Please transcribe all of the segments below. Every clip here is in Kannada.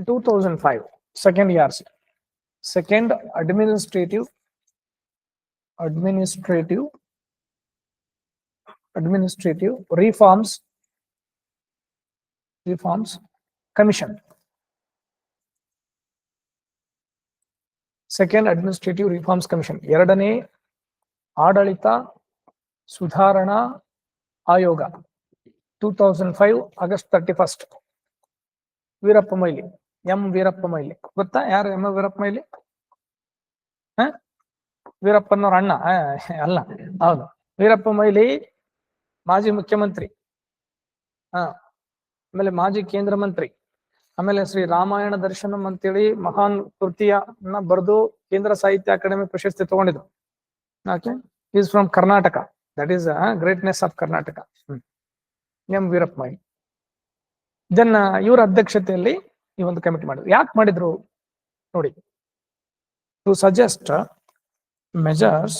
2005 second years, second administrative reforms commission, second administrative reforms commission, ಎರಡನೇ ಆಡಳಿತ ಸುಧಾರಣಾ ಆಯೋಗ 2005 August 31st. Veerappa Moily, M Veerappa Moily ಗೊತ್ತಾ? ಯಾರು ಎಂ ವೀರಪ್ಪ ಮೊಯ್ಲಿ? ವೀರಪ್ಪನವ್ರ ಅಣ್ಣ ಅಲ್ಲ, ಹೌದು, ವೀರಪ್ಪ ಮೊಯ್ಲಿ ಮಾಜಿ ಮುಖ್ಯಮಂತ್ರಿ, ಆಮೇಲೆ ಮಾಜಿ ಕೇಂದ್ರ ಮಂತ್ರಿ, ಆಮೇಲೆ ಶ್ರೀ ರಾಮಾಯಣ ದರ್ಶನಂ ಅಂತೇಳಿ ಮಹಾನ್ ಕೃತಿಯನ್ನ ಬರೆದು ಕೇಂದ್ರ ಸಾಹಿತ್ಯ ಅಕಾಡೆಮಿ ಪ್ರಶಸ್ತಿ ತಗೊಂಡಿದ್ರು. Okay, is from Karnataka, that is greatness of Karnataka, M Veerappa Moily. ಇದನ್ನ ಇವರ ಅಧ್ಯಕ್ಷತೆಯಲ್ಲಿ ಈ ಒಂದು ಕಮಿಟಿ ಮಾಡಿದ್ರು. ಯಾಕೆ ಮಾಡಿದ್ರು ನೋಡಿ, to suggest measures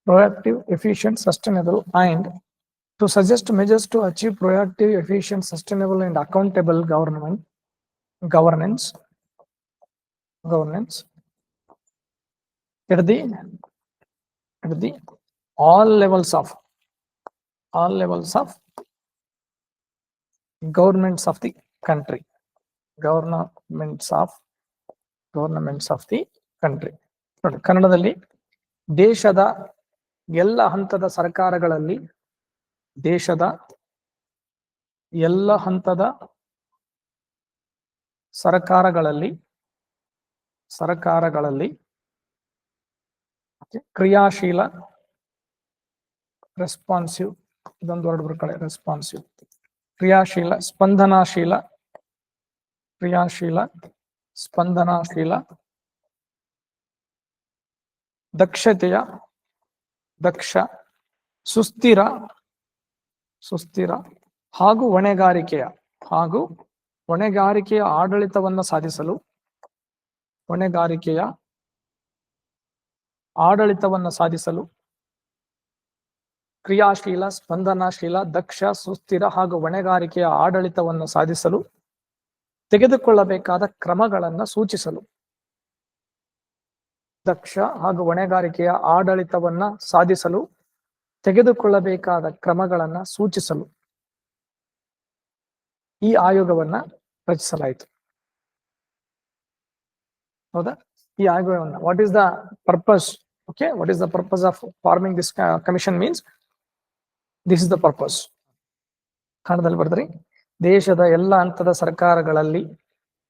proactive, efficient, sustainable, and to suggest measures to achieve proactive, efficient, sustainable, and accountable governance at the all levels of governments of the country. governments of the country. ನೋಡಿ, ಕನ್ನಡದಲ್ಲಿ ದೇಶದ ಎಲ್ಲ ಹಂತದ ಸರ್ಕಾರಗಳಲ್ಲಿ ಕ್ರಿಯಾಶೀಲ, ರೆಸ್ಪಾನ್ಸಿವ್, ಇದೊಂದು ವರ್ಡ್ ಬರ್ಕೊಳ್ಳಿ, ರೆಸ್ಪಾನ್ಸಿವ್, ಕ್ರಿಯಾಶೀಲ, ಸ್ಪಂದನಾಶೀಲ, ದಕ್ಷ, ಸುಸ್ಥಿರ ಹಾಗೂ ಹೊಣೆಗಾರಿಕೆಯ ಆಡಳಿತವನ್ನು ಸಾಧಿಸಲು ಕ್ರಿಯಾಶೀಲ, ಸ್ಪಂದನಾಶೀಲ, ದಕ್ಷ, ಸುಸ್ಥಿರ ಹಾಗೂ ಹೊಣೆಗಾರಿಕೆಯ ಆಡಳಿತವನ್ನು ಸಾಧಿಸಲು ತೆಗೆದುಕೊಳ್ಳಬೇಕಾದ ಕ್ರಮಗಳನ್ನು ಸೂಚಿಸಲು. ದಕ್ಷ ಹಾಗೂ ಹೊಣೆಗಾರಿಕೆಯ ಆಡಳಿತವನ್ನ ಸಾಧಿಸಲು ತೆಗೆದುಕೊಳ್ಳಬೇಕಾದ ಕ್ರಮಗಳನ್ನು ಸೂಚಿಸಲು ಈ ಆಯೋಗವನ್ನ ರಚಿಸಲಾಯಿತು. ಹೌದಾ? ಈ ಆಯೋಗವನ್ನ, what is the purpose? Okay, what is the purpose of forming this commission means this is the purpose. ಕನ್ನಡದಲ್ಲಿ ಬರೆದ್ರಿ, ದೇಶದ ಎಲ್ಲ ಹಂತದ ಸರ್ಕಾರಗಳಲ್ಲಿ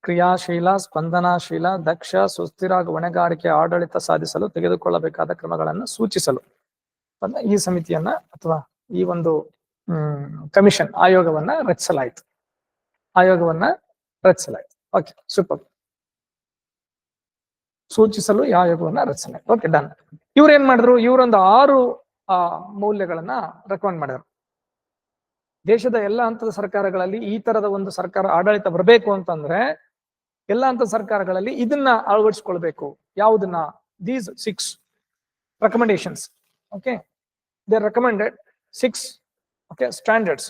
ಕ್ರಿಯಾಶೀಲ, ಸ್ಪಂದನಾಶೀಲ, ದಕ್ಷ, ಸುಸ್ಥಿರ ಹಾಗೂ ಹೊಣೆಗಾರಿಕೆ ಆಡಳಿತ ಸಾಧಿಸಲು ತೆಗೆದುಕೊಳ್ಳಬೇಕಾದ ಕ್ರಮಗಳನ್ನು ಸೂಚಿಸಲು ಈ ಸಮಿತಿಯನ್ನ ಅಥವಾ ಈ ಒಂದು ಕಮಿಷನ್ ಆಯೋಗವನ್ನ ರಚಿಸಲಾಯಿತು. Okay, super. ಸೂಚಿಸಲು ಈ ಆಯೋಗವನ್ನ ರಚಿಸಲಾಯಿತು. Okay, done. ಇವ್ರು ಏನ್ ಮಾಡಿದ್ರು? ಇವರೊಂದು 6 ಮೌಲ್ಯಗಳನ್ನ ರೆಕಮೆಂಡ್ ಮಾಡಿದ್ರು. ದೇಶದ ಎಲ್ಲ ಹಂತದ ಸರ್ಕಾರಗಳಲ್ಲಿ ಈ ತರದ ಒಂದು ಸರ್ಕಾರ ಆಡಳಿತ ಬರಬೇಕು ಅಂತಂದ್ರೆ ಎಲ್ಲ ಹಂತದ ಸರ್ಕಾರಗಳಲ್ಲಿ ಇದನ್ನ ಅಳವಡಿಸಿಕೊಳ್ಬೇಕು. ಯಾವುದನ್ನ? These 6 recommendations. Okay, they recommended 6 standards.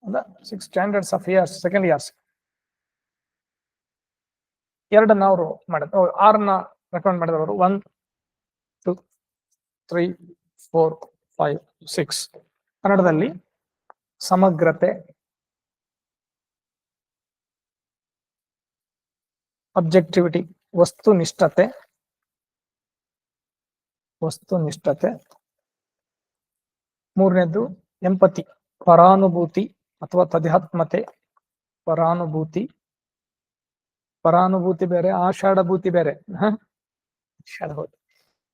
The 6 standards of years, second years. ಎರಡನ್ನ ಅವರು ಮಾಡಿದ್ರು, 6ನ್ನ ರೆಕಮೆಂಡ್ ಮಾಡಿದವರು. 1 2 3 4 5 6. ಕನ್ನಡದಲ್ಲಿ ಸಮಗ್ರತೆ, ಅಬ್ಜೆಕ್ಟಿವಿಟಿ, ವಸ್ತುನಿಷ್ಠತೆ, ಮೂರನೇದು ಎಂಪತಿ, ಪರಾನುಭೂತಿ ಅಥವಾ ತದೇಹಾತ್ಮತೆ. ಪರಾನುಭೂತಿ ಬೇರೆ, ಆಷಾಢಭೂತಿ ಬೇರೆ.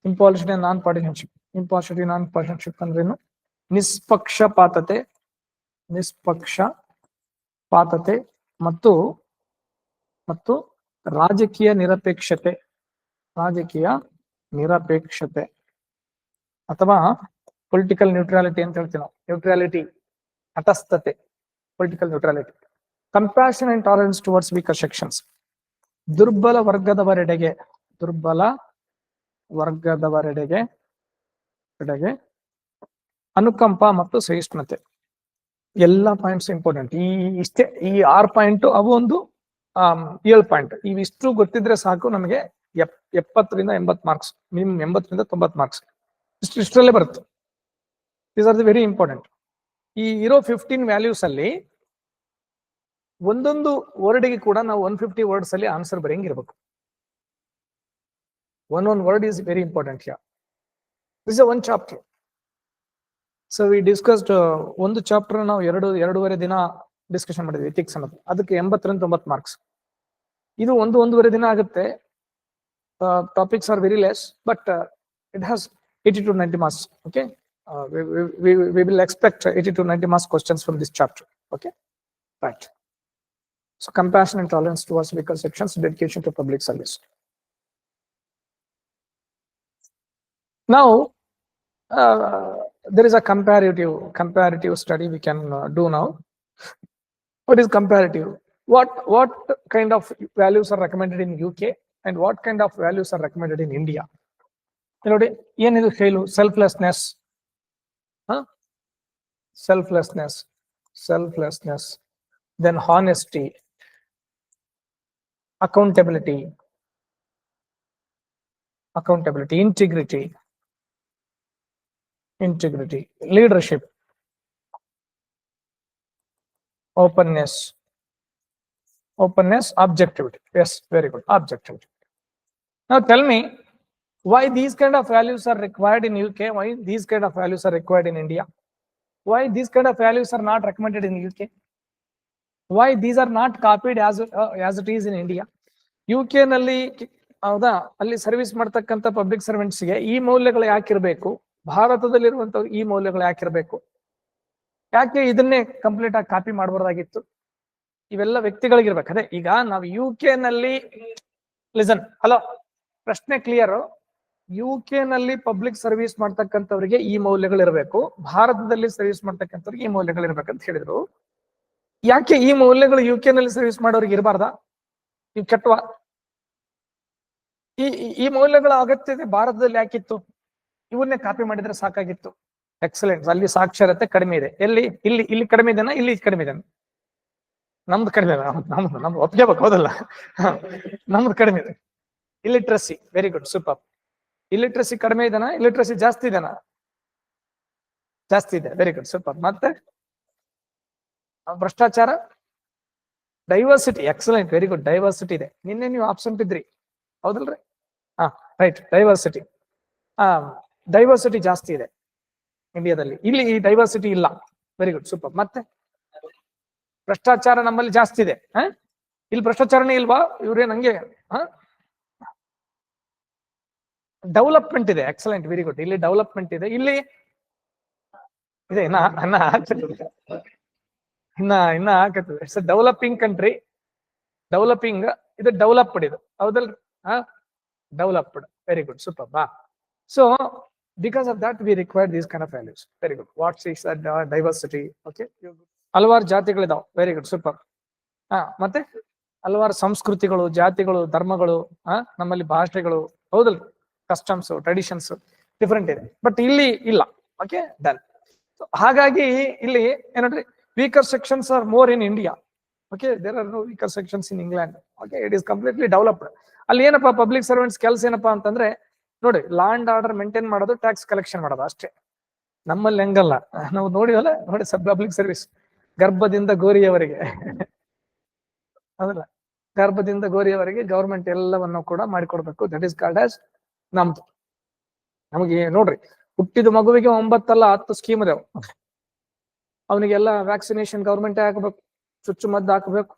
ಇಂಪಾರ್ಷಿಟಿ, ನಾನ್ ಪಾರ್ಟಿಷನ್ಶಿಪ್ ಅಂದ್ರೇನು? ನಿಷ್ಪಕ್ಷಪಾತತೆ ಮತ್ತು ರಾಜಕೀಯ ನಿರಪೇಕ್ಷತೆ ಅಥವಾ ಪೊಲಿಟಿಕಲ್ ನ್ಯೂಟ್ರಾಲಿಟಿ ಅಂತ ಹೇಳ್ತೀವಿ ನಾವು. ನ್ಯೂಟ್ರಾಲಿಟಿ, ತಟಸ್ಥತೆ, political neutrality. Compassion and tolerance towards weaker sections. ದುರ್ಬಲ ವರ್ಗದವರೆಡೆಗೆ ಅನುಕಂಪ ಮತ್ತು ಸಹಿಷ್ಣುತೆ. ಎಲ್ಲ ಪಾಯಿಂಟ್ಸ್ ಇಂಪಾರ್ಟೆಂಟ್. ಇಷ್ಟೇ ಈ 6 ಪಾಯಿಂಟ್, ಅವು ಒಂದು 7 ಪಾಯಿಂಟ್. ಇವಿಷ್ಟು ಗೊತ್ತಿದ್ರೆ ಸಾಕು ನಮಗೆ 70ರಿಂದ 80 ಮಾರ್ಕ್ಸ್, ಮಿನಿಮಮ್ 80ರಿಂದ 90 ಮಾರ್ಕ್ಸ್ ಇಷ್ಟರಲ್ಲೇ ಬರುತ್ತೆ. These are the very important. ಈ ಇರೋ 15 ವ್ಯಾಲ್ಯೂಸ್ ಅಲ್ಲಿ ಒಂದೊಂದು ವರ್ಡ್ಗೆ ಕೂಡ ನಾವು 150 ವರ್ಡ್ಸ್ ಅಲ್ಲಿ ಆನ್ಸರ್ ಬರೆಯಂಗಿರ್ಬೇಕು. One word is very important here. This is one chapter. So we discussed ಒಂದು ಚಾಪ್ಟರ್ ನಾವು ಎರಡೂವರೆ ದಿನ ಡಿಸ್ಕಷನ್ ಮಾಡಿದ್ವಿ, ಎಥಿಕ್ಸ್ ಅನ್ನೋದು. ಅದಕ್ಕೆ 80ರಿಂದ 90 ಮಾರ್ಕ್ಸ್. ಇದು ಒಂದೂವರೆ ದಿನ ಆಗುತ್ತೆ. Topics are very less, but it has 80 to 90 marks. Okay, we will expect 80 to 90 marks questions from this chapter. Okay, right. So compassion and tolerance towards weaker sections, dedication to public service. Now there is a comparative study we can do now. What is comparative? What kind of values are recommended in UK and what kind of values are recommended in India? ನೋಡಿ, ಏನಿದು ಹೇಳು? Selflessness, then honesty, accountability, integrity, leadership, openness, objectivity. Yes, very good, objectivity. Now tell me, why these kind of values are required in UK? Why these kind of values are required in India? Why these kind of values are not recommended in UK? Why these are not copied as it is in India? UK ನಲ್ಲಿ ಹೌದಾ, ಅಲ್ಲಿ ಸರ್ವಿಸ್ ಮಾಡ್ತಕ್ಕಂಥ ಪಬ್ಲಿಕ್ ಸರ್ವೆಂಟ್ಸ್ಗೆ ಈ ಮೌಲ್ಯಗಳು ಯಾಕಿರ್ಬೇಕು? ಭಾರತದಲ್ಲಿರುವಂತವ್ರು ಈ ಮೌಲ್ಯಗಳು ಯಾಕಿರ್ಬೇಕು? ಯಾಕೆ ಇದನ್ನೇ ಕಂಪ್ಲೀಟ್ ಆಗಿ ಕಾಪಿ ಮಾಡಬಾರ್ದಾಗಿತ್ತು? ಇವೆಲ್ಲ ವ್ಯಕ್ತಿಗಳಿಗಿರ್ಬೇಕು. ಅದೇ ಈಗ ನಾವು UK ನಲ್ಲಿ, ಲಿಸನ್, ಹಲೋ, ಪ್ರಶ್ನೆ ಕ್ಲಿಯರ್. UK ನಲ್ಲಿ ಪಬ್ಲಿಕ್ ಸರ್ವಿಸ್ ಮಾಡ್ತಕ್ಕಂಥವ್ರಿಗೆ ಈ ಮೌಲ್ಯಗಳಿರ್ಬೇಕು, ಭಾರತದಲ್ಲಿ ಸರ್ವಿಸ್ ಮಾಡ್ತಕ್ಕಂಥವ್ರಿಗೆ ಈ ಮೌಲ್ಯಗಳಿರ್ಬೇಕಂತ ಹೇಳಿದ್ರು. ಯಾಕೆ ಈ ಮೌಲ್ಯಗಳು UK ನಲ್ಲಿ ಸರ್ವಿಸ್ ಮಾಡೋರಿಗೆ ಇರಬಾರ್ದಾ? ಇವು ಕೆಟ್ಟವಾ? ಈ ಮೌಲ್ಯಗಳ ಅಗತ್ಯತೆ ಭಾರತದಲ್ಲಿ ಯಾಕಿತ್ತು? ಇವನ್ನೇ ಕಾಪಿ ಮಾಡಿದ್ರೆ ಸಾಕಾಗಿತ್ತು. ಎಕ್ಸಲೆಂಟ್. ಅಲ್ಲಿ ಸಾಕ್ಷರತೆ ಕಡಿಮೆ ಇದೆ. ಇಲ್ಲಿ ಕಡಿಮೆ ಇದೆನಾ? ಇಲ್ಲಿ ಕಡಿಮೆ ಇದೆನಾ? ನಮ್ದು ಕಡಿಮೆ ಇದೆ. ನಮ್ದು ಒಪ್ಕೋಬೇಕು, ಹೌದಲ್ಲ? ನಮ್ದು ಕಡಿಮೆ ಇದೆ. ಇಲಿಟ್ರಸಿ, ವೆರಿ ಗುಡ್, ಸೂಪರ್. ಇಲಿಟ್ರಸಿ ಕಡಿಮೆ ಇದೆನಾ? ಇಲಿಟ್ರಸಿ ಜಾಸ್ತಿ ಇದೆನಾ? ಜಾಸ್ತಿ ಇದೆ, ವೆರಿ ಗುಡ್, ಸೂಪರ್. ಮತ್ತೆ ಭ್ರಷ್ಟಾಚಾರ, diversity, excellent, very good, diversity ಇದೆ. ನಿನ್ನೆ ನೀವು ಆಬ್ಸೆಂಟ್ ಇದ್ರಿ, ಹೌದಲ್ರಿ? ರೈಟ್, ಡೈವರ್ಸಿಟಿ ಜಾಸ್ತಿ ಇದೆ ಇಂಡಿಯಾದಲ್ಲಿ. ಇಲ್ಲಿ ಈ ಡೈವರ್ಸಿಟಿ ಇಲ್ಲ, ವೆರಿ ಗುಡ್, ಸೂಪರ್. ಮತ್ತೆ ಭ್ರಷ್ಟಾಚಾರ ನಮ್ಮಲ್ಲಿ ಜಾಸ್ತಿ ಇದೆ. ಇಲ್ಲಿ ಭ್ರಷ್ಟಾಚಾರನೇ ಇಲ್ವಾ? ಇವ್ರೇನ್ ಹಂಗೆ? ಡೆವಲಪ್ಮೆಂಟ್ ಇದೆ, ಎಕ್ಸಲೆಂಟ್, ವೆರಿ ಗುಡ್. ಇಲ್ಲಿ ಡೆವಲಪ್ಮೆಂಟ್ ಇದೆ, ಇಲ್ಲಿ ಇದೆ. ಇನ್ನ ಹಾಕತ್ತದ. It's developing country. ಡೆವಲಪಿಂಗ್, ಇದು ಡೆವಲಪ್ಡ್, ಇದು ಹೌದಲ್ರಿ? Developed, very good, super. So because of that we require these kind of values. Very good. What's is diversity? Okay, ಹಲವಾರು ಜಾತಿಗಳಿದಾವೆ, ವೆರಿ ಗುಡ್, ಸೂಪರ್. ಮತ್ತೆ ಹಲವಾರು ಸಂಸ್ಕೃತಿಗಳು, ಜಾತಿಗಳು, ಧರ್ಮಗಳು, ನಮ್ಮಲ್ಲಿ ಭಾಷೆಗಳು, ಹೌದಲ್ರಿ? ಕಸ್ಟಮ್ಸ್, ಟ್ರೆಡಿಷನ್ಸ್ ಡಿಫರೆಂಟ್ ಇದೆ, ಬಟ್ ಇಲ್ಲಿ ಇಲ್ಲ. Okay, done. ಹಾಗಾಗಿ ಇಲ್ಲಿ ಏನಂದ್ರೆ weaker sections are more in India. Okay, there are no weaker sections in England. Okay, it is completely developed. ಅಲ್ಲಿ ಏನಪ್ಪಾ ಪಬ್ಲಿಕ್ ಸರ್ವೆಂಟ್ಸ್ ಕೆಲಸ ಏನಪ್ಪಾ ಅಂತಂದ್ರೆ, ನೋಡಿ, ಲಾ ಅಂಡ್ ಆರ್ಡರ್ ಮೇಂಟೈನ್ ಮಾಡೋದು, ಟ್ಯಾಕ್ಸ್ ಕಲೆಕ್ಷನ್ ಮಾಡೋದು ಅಷ್ಟೇ. ನಮ್ಮಲ್ಲಿ ಹೆಂಗಲ್ಲ, ನಾವು ನೋಡಿವಲ್ಲ, ನೋಡಿ, ಪಬ್ಲಿಕ್ ಸರ್ವಿಸ್ ಗರ್ಭದಿಂದ ಗೋರಿಯವರೆಗೆ, ಹೌದಲ್ಲ? ಗರ್ಭದಿಂದ ಗೋರಿಯವರೆಗೆ ಗವರ್ಮೆಂಟ್ ಎಲ್ಲವನ್ನು ಕೂಡ ಮಾಡಿಕೊಡ್ಬೇಕು. ದಟ್ ಈಸ್ ಕಾಲ್ಡ್ ಆಸ್ ನಮ್ದು. ನಮಗೆ ನೋಡ್ರಿ, ಹುಟ್ಟಿದ ಮಗುವಿಗೆ 9 ಅಲ್ಲ 10 ಸ್ಕೀಮ್ ಇದಾವೆ. ಅವನಿಗೆಲ್ಲ ವ್ಯಾಕ್ಸಿನೇಷನ್ ಗವರ್ಮೆಂಟ್ ಹಾಕ್ಬೇಕು, ಚುಚ್ಚುಮದ್ದು ಹಾಕ್ಬೇಕು,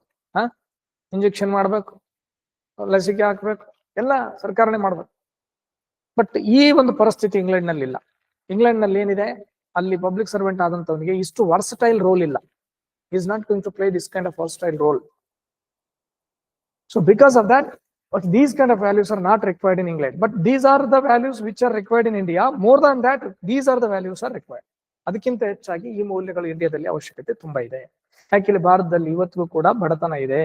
ಇಂಜೆಕ್ಷನ್ ಮಾಡ್ಬೇಕು, ಲಸಿಕೆ ಹಾಕ್ಬೇಕು, ಎಲ್ಲ ಸರ್ಕಾರನೇ ಮಾಡ್ಬೇಕು. ಬಟ್ ಈ ಒಂದು ಪರಿಸ್ಥಿತಿ ಇಂಗ್ಲೆಂಡ್ ನಲ್ಲಿ ಇಲ್ಲ. ಇಂಗ್ಲೆಂಡ್ ನಲ್ಲಿ ಏನಿದೆ, ಅಲ್ಲಿ ಪಬ್ಲಿಕ್ ಸರ್ವೆಂಟ್ ಆದಂತವನಿಗೆ ಇಷ್ಟು ವರ್ಸಟೈಲ್ ರೋಲ್ ಇಲ್ಲ. Is not going to play this kind of versatile role. So because of that, these kind of values are not required in England, but these are the values which are required in India. More than that, these are the values are required. ಅದಕ್ಕಿಂತ ಹೆಚ್ಚಾಗಿ ಈ ಮೌಲ್ಯಗಳು ಇಂಡಿಯಾದಲ್ಲಿ ಅವಶ್ಯಕತೆ ತುಂಬಾ ಇದೆ. ಯಾಕೆ ಇಲ್ಲಿ ಭಾರತದಲ್ಲಿ ಇವತ್ತಿಗೂ ಕೂಡ ಬಡತನ ಇದೆ,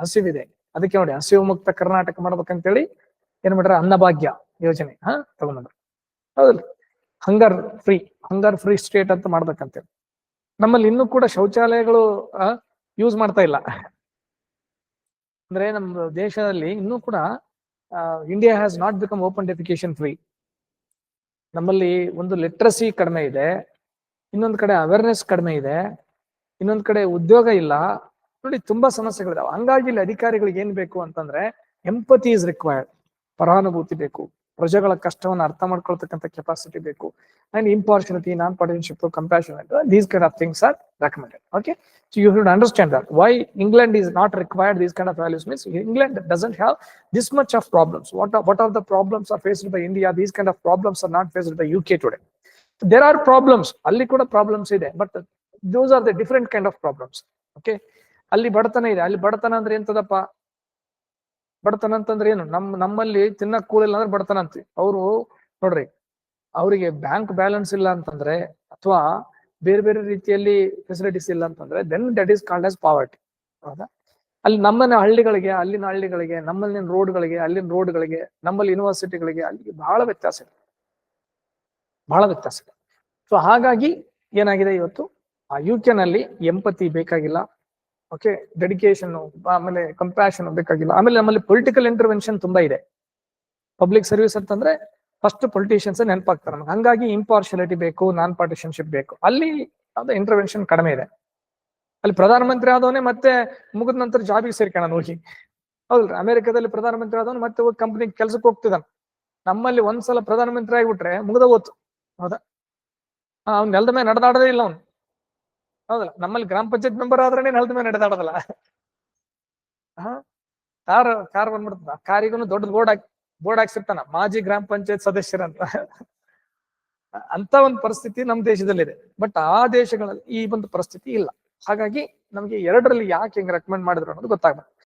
ಹಸಿವಿದೆ. ಅದಕ್ಕೆ ನೋಡಿ, ಹಸಿವು ಮುಕ್ತ ಕರ್ನಾಟಕ ಮಾಡ್ಬೇಕಂತೇಳಿ ಏನ್ ಮಾಡ್ರ, ಅನ್ನಭಾಗ್ಯ ಯೋಜನೆ ತಗೊಂಡ್ರು, ಹೌದಲ್ಲ? ಹಂಗರ್ ಫ್ರೀ ಸ್ಟೇಟ್ ಅಂತ ಮಾಡ್ಬೇಕಂತೇಳಿ. ನಮ್ಮಲ್ಲಿ ಇನ್ನೂ ಕೂಡ ಶೌಚಾಲಯಗಳು ಯೂಸ್ ಮಾಡ್ತಾ ಇಲ್ಲ. ಅಂದ್ರೆ ನಮ್ಮ ದೇಶದಲ್ಲಿ ಇನ್ನೂ ಕೂಡ India has not become open defecation free. ನಮ್ಮಲ್ಲಿ ಒಂದು ಲಿಟ್ರಸಿ ಕಡಿಮೆ ಇದೆ, ಇನ್ನೊಂದು ಕಡೆ ಅವೇರ್ನೆಸ್ ಕಡಿಮೆ ಇದೆ, ಇನ್ನೊಂದು ಕಡೆ ಉದ್ಯೋಗ ಇಲ್ಲ. ನೋಡಿ, ತುಂಬಾ ಸಮಸ್ಯೆಗಳಿದಾವೆ. ಹಂಗಾಗಿ ಇಲ್ಲಿ ಅಧಿಕಾರಿಗಳಿಗೆ ಏನ್ ಬೇಕು ಅಂತಂದ್ರೆ ಎಂಪತಿ ಇಸ್ ರಿಕ್ವೈರ್ಡ್. ಪರಾನುಭೂತಿ ಬೇಕು, ಪ್ರಜೆಗಳ ಕಷ್ಟವನ್ನು ಅರ್ಥ ಮಾಡ್ಕೊಳ್ತಕ್ಕಂಥ ಕೆಪಾಸಿಟಿ ಬೇಕು, and impartiality, non partisanship, compassion, these kind of things are recommended. Okay, so you should understand that why England is not required these kind of values means England doesn't have this much of problems. What are the problems are faced by India? These kind of problems are not faced by UK today. There are problems, alli kuda problems ide, but those are the different kind of problems. Okay, ಅಲ್ಲಿ ಬಡತನ ಇದೆ. ಅಲ್ಲಿ ಬಡತನ ಅಂದ್ರೆ ಎಂತದಪ್ಪ? ಬಡತನ ಅಂತಂದ್ರೆ ಏನು? ನಮ್ಮಲ್ಲಿ ತಿನ್ನಕ್ ಕೂಳಿಲ್ಲ ಅಂದ್ರೆ ಬಡತನ ಅಂತೀವಿ. ಅವರು ನೋಡ್ರಿ, ಅವರಿಗೆ ಬ್ಯಾಂಕ್ ಬ್ಯಾಲೆನ್ಸ್ ಇಲ್ಲ ಅಂತಂದ್ರೆ ಅಥವಾ ಬೇರೆ ಬೇರೆ ರೀತಿಯಲ್ಲಿ ಫೆಸಿಲಿಟೀಸ್ ಇಲ್ಲ ಅಂತಂದ್ರೆ then that is called as poverty. ಹೌದಾ? ಅಲ್ಲಿ ನಮ್ಮನ್ನ ಹಳ್ಳಿಗಳಿಗೆ, ಅಲ್ಲಿನ ಹಳ್ಳಿಗಳಿಗೆ, ನಮ್ಮಲ್ಲಿನ ರೋಡ್ಗಳಿಗೆ, ಅಲ್ಲಿನ ರೋಡ್ಗಳಿಗೆ, ನಮ್ಮಲ್ಲಿ ಯೂನಿವರ್ಸಿಟಿಗಳಿಗೆ, ಅಲ್ಲಿಗೆ ಬಹಳ ವ್ಯತ್ಯಾಸ ಇದೆ. ಸೊ ಹಾಗಾಗಿ ಏನಾಗಿದೆ ಇವತ್ತು ಆ UK ನಲ್ಲಿ ಎಂಪತಿ ಬೇಕಾಗಿಲ್ಲ. ಓಕೆ, ಡೆಡಿಕೇಶನ್, ಆಮೇಲೆ ಕಂಪ್ಯಾಷನ್ ಬೇಕಾಗಿಲ್ಲ. ಆಮೇಲೆ ನಮ್ಮಲ್ಲಿ ಪೊಲಿಟಿಕಲ್ ಇಂಟರ್ವೆನ್ಷನ್ ತುಂಬಾ ಇದೆ. ಪಬ್ಲಿಕ್ ಸರ್ವಿಸ್ ಅಂತಂದ್ರೆ ಫಸ್ಟ್ ಪೊಲಿಟಿಷಿಯನ್ಸ್ ನೆನಪಾಗ್ತಾರೆ ನಮ್ಗೆ. ಹಂಗಾಗಿ ಇಂಪಾರ್ಷಿಯಾಲಿಟಿ ಬೇಕು, ನಾನ್ ಪಾರ್ಟಿಷನ್ಶಿಪ್ ಬೇಕು. ಅಲ್ಲಿ ಅದು ಇಂಟರ್ವೆನ್ಷನ್ ಕಡಿಮೆ ಇದೆ. ಅಲ್ಲಿ ಪ್ರಧಾನಮಂತ್ರಿ ಆದವನೇ ಮತ್ತೆ ಮುಗಿದ ನಂತರ ಜಾಬಿಗೆ ಸೇರ್ಕೋಣ ಹೋಗಿ. ಹೌದ್ರಿ, ಅಮೆರಿಕದಲ್ಲಿ ಪ್ರಧಾನಮಂತ್ರಿ ಆದವನು ಮತ್ತೆ ಹೋಗಿ ಕಂಪ್ನಿ ಕೆಲ್ಸಕ್ಕೆ ಹೋಗ್ತಿದ್ದಾನೆ. ನಮ್ಮಲ್ಲಿ ಒಂದ್ಸಲ ಪ್ರಧಾನಮಂತ್ರಿ ಆಗಿಬಿಟ್ರೆ ಮುಗ್ದ ಹೋತು. ಹೌದಾ? ಅವ್ನು ನೆಲದ ಮೇಲೆ ನಡೆದಾಡದೇ ಇಲ್ಲ ಅವ್ನು. ಹೌದಲ್ಲ? ನಮ್ಮಲ್ಲಿ ಗ್ರಾಮ ಪಂಚಾಯತ್ ಮೆಂಬರ್ ಆದ್ರೆ ನೆಲದ ಮೇಲೆ ನಡೆದಾಡೋದಲ್ಲ. ಕಾರ್ ಬಂದ್ಬಿಡ್ತದ, ಕಾರಿಗೂ ದೊಡ್ಡ ಬೋರ್ಡ್ ಹಾಕ್ಸಿರ್ತಾನ, ಮಾಜಿ ಗ್ರಾಮ ಪಂಚಾಯತ್ ಸದಸ್ಯರಂತ. ಅಂತ ಒಂದು ಪರಿಸ್ಥಿತಿ ನಮ್ಮ ದೇಶದಲ್ಲಿದೆ. ಬಟ್ ಆ ದೇಶಗಳಲ್ಲಿ ಈ ಒಂದು ಪರಿಸ್ಥಿತಿ ಇಲ್ಲ. ಹಾಗಾಗಿ ನಮ್ಗೆ ಎರಡರಲ್ಲಿ ಯಾಕೆ ಹೆಂಗ್ ರೆಕಮೆಂಡ್ ಮಾಡಿದ್ರು ಅನ್ನೋದು ಗೊತ್ತಾಗ್ಬೇಕು.